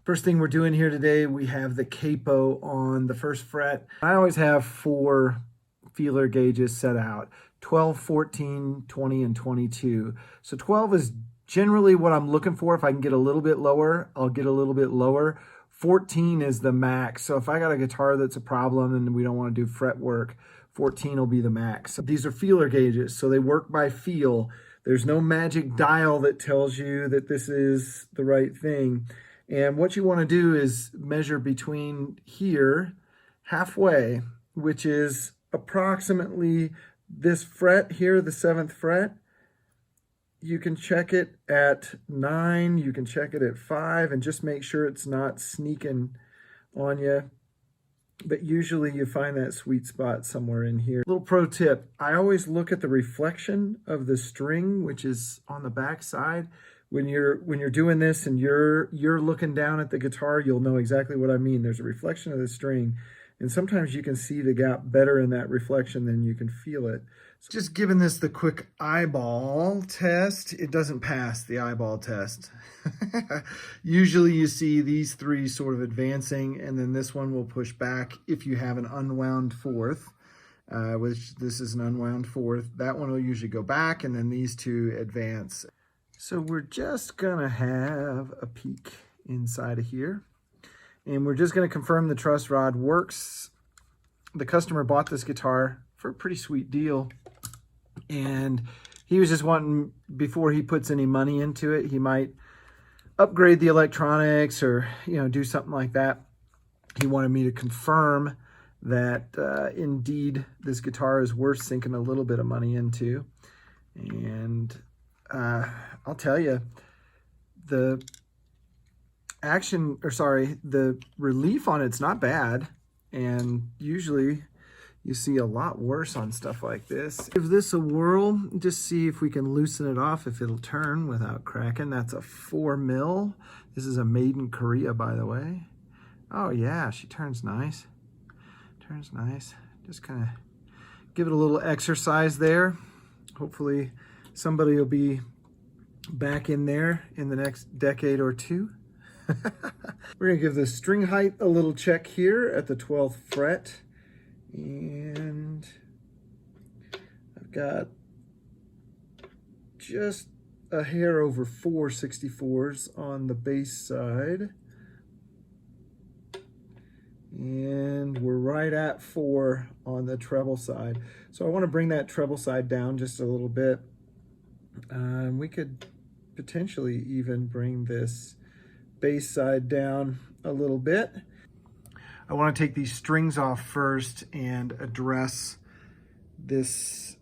First thing we're doing here today, we have the capo on the first fret. I always have 4 feeler gauges set out, 12, 14, 20, and 22. So 12 is generally what I'm looking for. If I can get a little bit lower, I'll get a little bit lower. 14 is the max. So if I got a guitar that's a problem and we don't want to do fret work, 14 will be the max. These are feeler gauges, so they work by feel. There's no magic dial that tells you that this is the right thing. And what you want to do is measure between here, halfway, which is approximately this fret here, the 7th fret. You can check it at 9, you can check it at 5, and just make sure it's not sneaking on you. But usually you find that sweet spot somewhere in here. Little pro tip, I always look at the reflection of the string, which is on the back side. When you're doing this and you're looking down at the guitar, you'll know exactly what I mean. There's a reflection of the string, and sometimes you can see the gap better in that reflection than you can feel it. So just giving this the quick eyeball test, it doesn't pass the eyeball test. Usually you see these 3 sort of advancing, and then this one will push back if you have an unwound 4th, which this is an unwound 4th. That one will usually go back, and then these 2 advance. So we're just gonna have a peek inside of here, and we're just gonna confirm the truss rod works. The customer bought this guitar for a pretty sweet deal, and he was just wanting, before he puts any money into it, he might upgrade the electronics or do something like that. He wanted me to confirm that indeed this guitar is worth sinking a little bit of money into. And I'll tell you, the relief on it's not bad, and usually you see a lot worse on stuff like this. Give this a whirl, just see if we can loosen it off, if it'll turn without cracking. That's a 4 mil. This is a made in Korea, by the way. Oh yeah, she turns nice. Turns nice. Just kind of give it a little exercise there. Hopefully somebody will be back in there in the next decade or 2. We're gonna give the string height a little check here at the 12th fret. And I've got just a hair over 4 64s on the bass side. And we're right at 4 on the treble side. So I want to bring that treble side down just a little bit. We could potentially even bring this bass side down a little bit. I want to take these strings off first and address this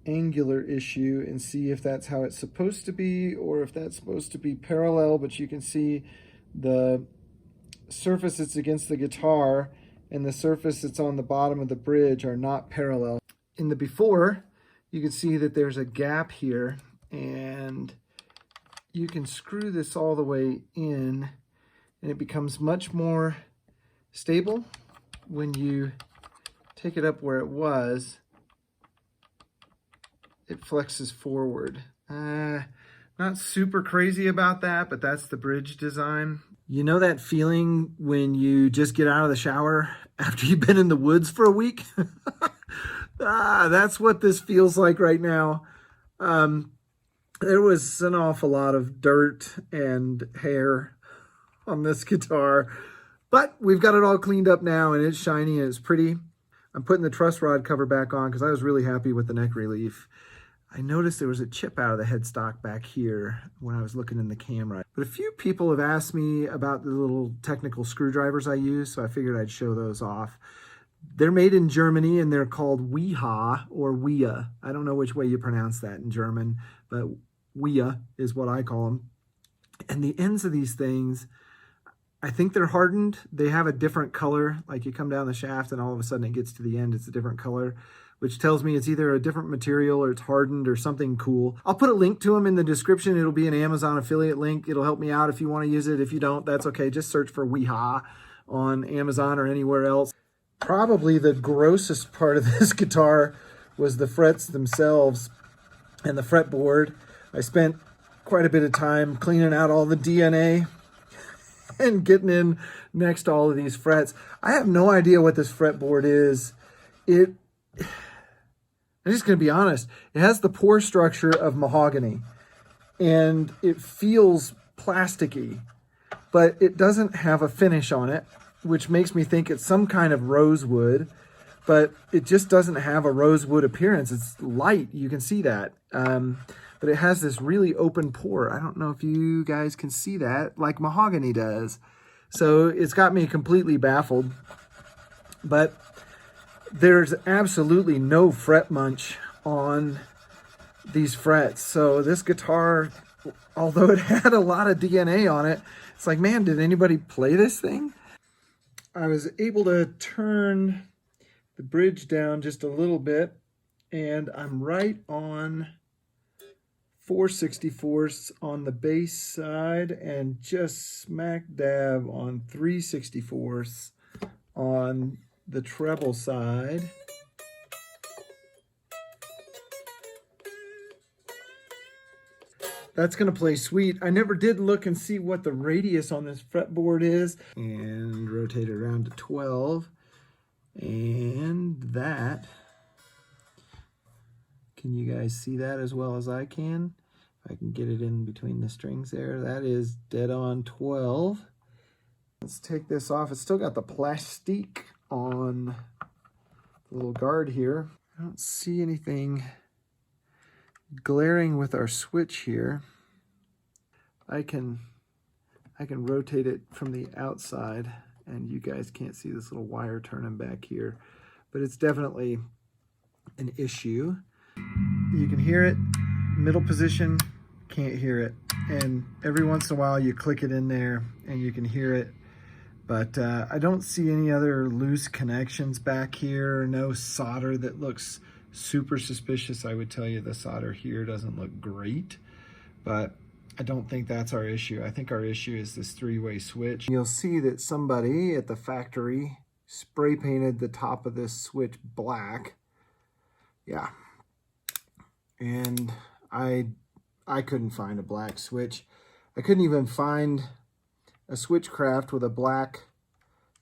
angular issue and see if that's how it's supposed to be, or if that's supposed to be parallel. But you can see the surface that's against the guitar and the surface that's on the bottom of the bridge are not parallel. In the before, you can see that there's a gap here, and you can screw this all the way in, and it becomes much more stable when you take it up where it was. It flexes forward. Not super crazy about that, but that's the bridge design. You know that feeling when you just get out of the shower after you've been in the woods for a week? That's what this feels like right now. There was an awful lot of dirt and hair on this guitar, but we've got it all cleaned up now, and it's shiny and it's pretty. I'm putting the truss rod cover back on because I was really happy with the neck relief. I noticed there was a chip out of the headstock back here when I was looking in the camera. But a few people have asked me about the little technical screwdrivers I use, so I figured I'd show those off. They're made in Germany, and they're called Weha or Wea. I don't know which way you pronounce that in German, but Wea is what I call them. And the ends of these things, I think they're hardened. They have a different color. Like you come down the shaft and all of a sudden it gets to the end, it's a different color, which tells me it's either a different material or it's hardened or something cool. I'll put a link to them in the description. It'll be an Amazon affiliate link. It'll help me out if you want to use it. If you don't, that's okay. Just search for Weha on Amazon or anywhere else. Probably the grossest part of this guitar was the frets themselves and the fretboard. I spent quite a bit of time cleaning out all the DNA and getting in next to all of these frets. I have no idea what this fretboard is. I'm just going to be honest. It has the pore structure of mahogany, and it feels plasticky, but it doesn't have a finish on it, which makes me think it's some kind of rosewood, but it just doesn't have a rosewood appearance. It's light, you can see that. But it has this really open pore. I don't know if you guys can see that, like mahogany does. So it's got me completely baffled. But there's absolutely no fret munch on these frets. So this guitar, although it had a lot of DNA on it, it's like, man, did anybody play this thing? I was able to turn the bridge down just a little bit, and I'm right on 4/64ths on the bass side and just smack dab on 3/64ths on the treble side. That's going to play sweet. I never did look and see what the radius on this fretboard is. And rotate it around to 12. And that, can you guys see that as well as I can? If I can get it in between the strings there, that is dead on 12. Let's take this off. It's still got the plastique on the little guard here. I don't see anything glaring with our switch here. I can rotate it from the outside, and you guys can't see this little wire turning back here, but it's definitely an issue. You can hear it, middle position, can't hear it. And every once in a while you click it in there and you can hear it. But I don't see any other loose connections back here, no solder that looks super suspicious. I would tell you the solder here doesn't look great, but I don't think that's our issue. I think our issue is this three-way switch. You'll see that somebody at the factory spray painted the top of this switch black. Yeah. And I couldn't find a black switch. I couldn't even find a Switchcraft with a black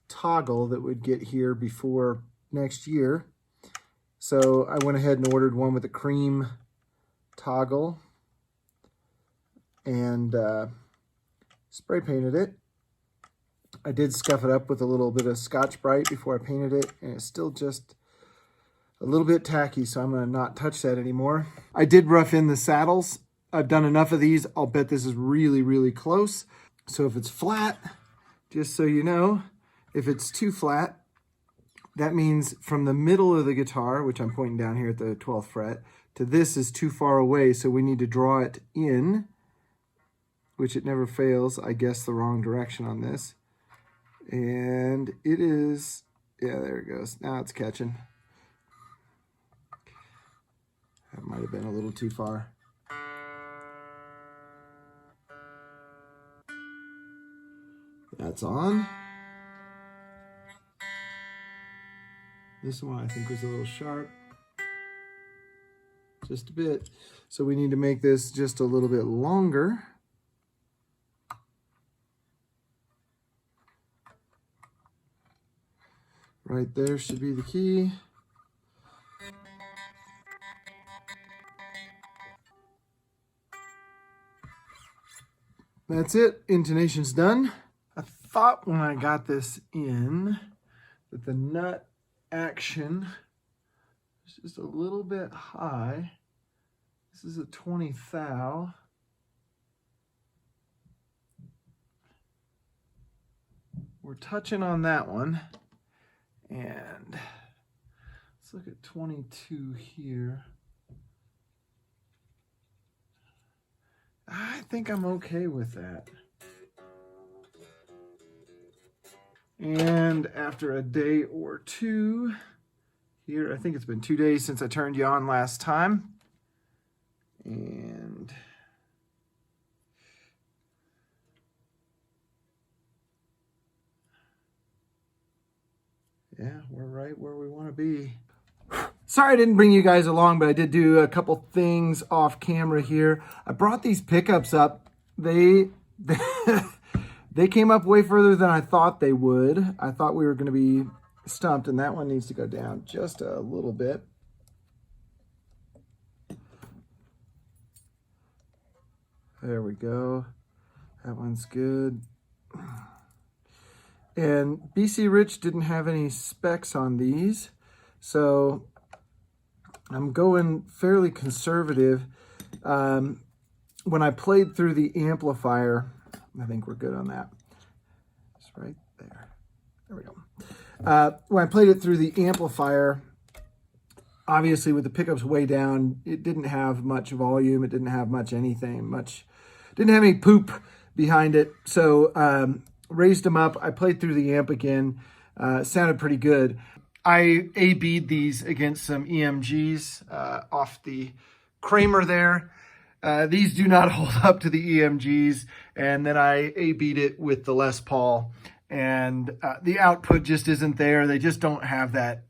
toggle that would get here before next year. So I went ahead and ordered one with a cream toggle and spray painted it. I did scuff it up with a little bit of Scotch-Brite before I painted it, and it's still just a little bit tacky, so I'm gonna not touch that anymore. I did rough in the saddles. I've done enough of these. I'll bet this is really, really close. So if it's flat, just so you know, if it's too flat, that means from the middle of the guitar, which I'm pointing down here at the 12th fret, to this is too far away, so we need to draw it in, which it never fails. I guess the wrong direction on this. And it is, yeah, there it goes. Now it's catching. That might have been a little too far. That's on. This one I think was a little sharp. Just a bit. So we need to make this just a little bit longer. Right there should be the key. That's it. Intonation's done. I thought when I got this in that the nut action is just a little bit high. This is a 20 thou. We're touching on that one. And let's look at 22 here. I think I'm okay with that. And after a day or two here, I think it's been 2 days since I turned you on last time. And yeah, we're right where we want to be. Sorry I didn't bring you guys along, but I did do a couple things off camera here. I brought these pickups up. They They came up way further than I thought they would. I thought we were going to be stumped, and that one needs to go down just a little bit. There we go. That one's good. And BC Rich didn't have any specs on these, so I'm going fairly conservative. When I played through the amplifier, I think we're good on that. It's right there. There we go. When I played it through the amplifier, obviously with the pickups way down, it didn't have much volume. It didn't have much anything, didn't have any poop behind it. So raised them up. I played through the amp again. Sounded pretty good. I A-B'd these against some EMGs off the Kramer there. These do not hold up to the EMGs. And then I A-B'd it with the Les Paul. And the output just isn't there. They just don't have that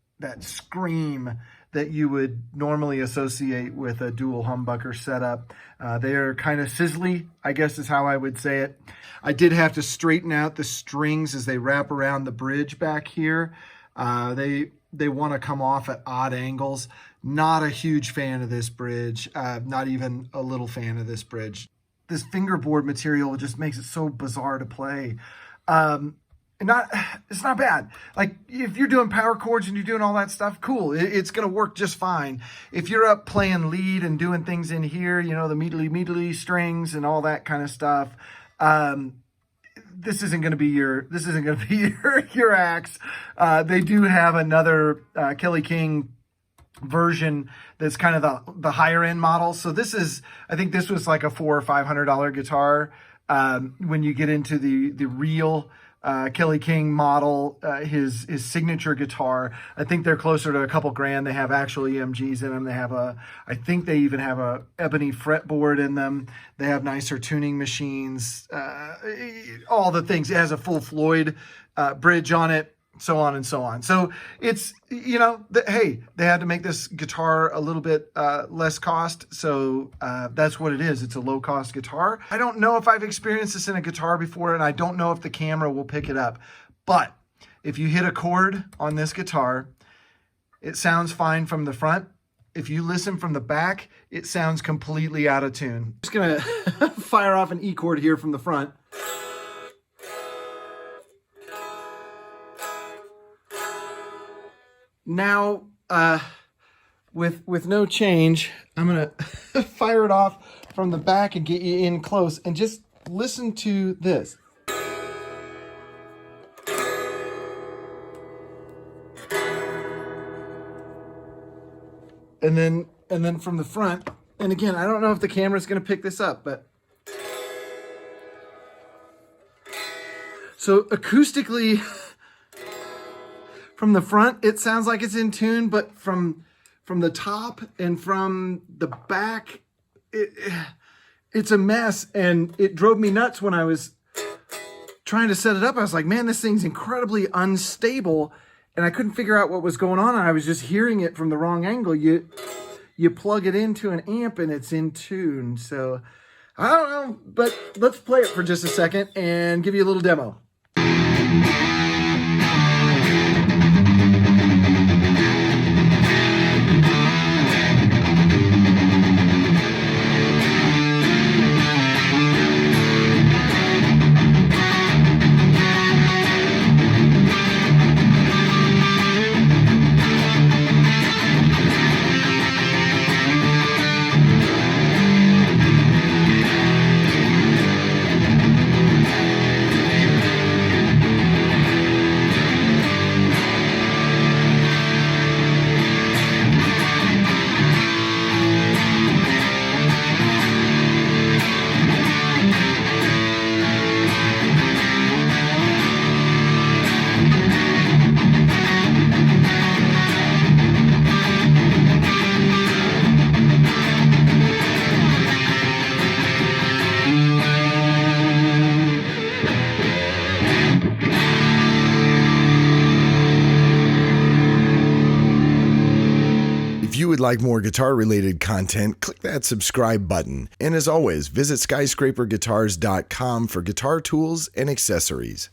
scream that you would normally associate with a dual humbucker setup. They are kind of sizzly, I guess is how I would say it. I did have to straighten out the strings as they wrap around the bridge back here. They want to come off at odd angles. Not a huge fan of this bridge. Not even a little fan of this bridge. This fingerboard material just makes it so bizarre to play. It's not bad. Like if you're doing power chords and you're doing all that stuff, cool. It's going to work just fine. If you're up playing lead and doing things in here, you know, the meedly strings and all that kind of stuff, this isn't going to be your axe. They do have another Kerry King version that's kind of the higher end model. So I think this was like a $400 or $500 guitar. When you get into the real Kerry King model, his signature guitar, I think they're closer to a couple grand. They have actual EMGs in them. They have I think they even have a ebony fretboard in them. They have nicer tuning machines, all the things. It has a full Floyd bridge on it, so on and so on. So it's, you know, hey, they had to make this guitar a little bit less cost. So that's what it is. It's a low cost guitar. I don't know if I've experienced this in a guitar before, and I don't know if the camera will pick it up. But if you hit a chord on this guitar, it sounds fine from the front. If you listen from the back, it sounds completely out of tune. I'm just gonna fire off an E chord here from the front. Now, with no change, I'm going to fire it off from the back and get you in close and just listen to this. And then from the front, and again, I don't know if the camera's going to pick this up, but so acoustically, from the front, it sounds like it's in tune, but from the top and from the back, it's a mess, and it drove me nuts when I was trying to set it up. I was like, man, this thing's incredibly unstable, and I couldn't figure out what was going on, and I was just hearing it from the wrong angle. You plug it into an amp, and it's in tune. So I don't know, but let's play it for just a second and give you a little demo. would like more guitar-related content, click that subscribe button. And as always, visit skyscraperguitars.com for guitar tools and accessories.